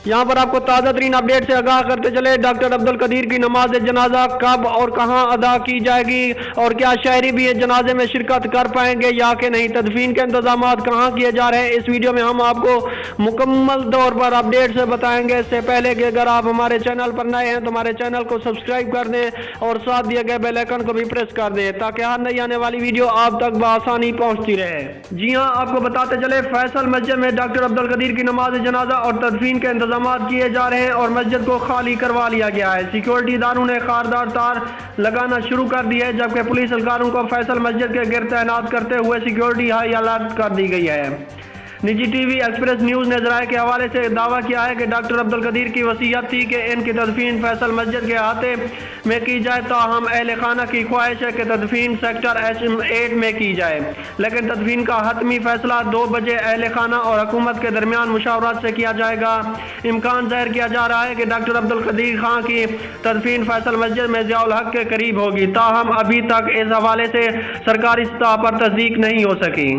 यहाँ पर आपको ताज़ा तरीन अपडेट से आगाह करते चले। डॉक्टर अब्दुल कदीर की नमाज जनाजा कब और कहां अदा की जाएगी और क्या शहरी भी जनाजे में शिरकत कर पाएंगे या कि नहीं, तदफीन के इंतजाम कहां किए जा रहे हैं, इस वीडियो में हम आपको मुकम्मल तौर पर अपडेट से बताएंगे। इससे पहले कि अगर आप हमारे चैनल पर नए हैं तो हमारे चैनल को सब्सक्राइब कर दें और साथ दिए गए बेल आइकन को भी प्रेस कर दें ताकि हर नई आने वाली वीडियो आप तक बआसानी पहुंचती रहे। जी हां, आपको बताते चले फैसल मस्जिद में डॉक्टर अब्दुल कदीर की नमाज जनाजा और तदफीन के इंतजाम किए जा रहे हैं और मस्जिद को खाली करवा लिया गया है। सिक्योरिटी इदारों ने खारदार तार लगाना शुरू कर दिया है, जबकि पुलिस एहलकारों को फैसल मस्जिद के गिर्द तैनात करते हुए सिक्योरिटी हाई अलर्ट कर दी गई है। निजी टीवी एक्सप्रेस न्यूज़ ने ज़राए के हवाले से दावा किया है कि डॉक्टर अब्दुल कदीर की वसीयत थी कि इनकी तदफीन फैसल मस्जिद के अहाते में की जाए, ताहम अहल खाना की ख्वाहिश है कि तदफीन सेक्टर H8 में की जाए, लेकिन तदफीन का हतमी फैसला 2 बजे अहल खाना और हुकूमत के दरमियान मुशावरत से किया जाएगा। इम्कान ज़ाहिर किया जा रहा है कि डॉक्टर अब्दुल कदीर खां की तदफीन फैसल मस्जिद में ज़ियाउल हक के करीब होगी, ताहम अभी तक इस हवाले से सरकारी सतह पर तस्दीक नहीं हो सकी।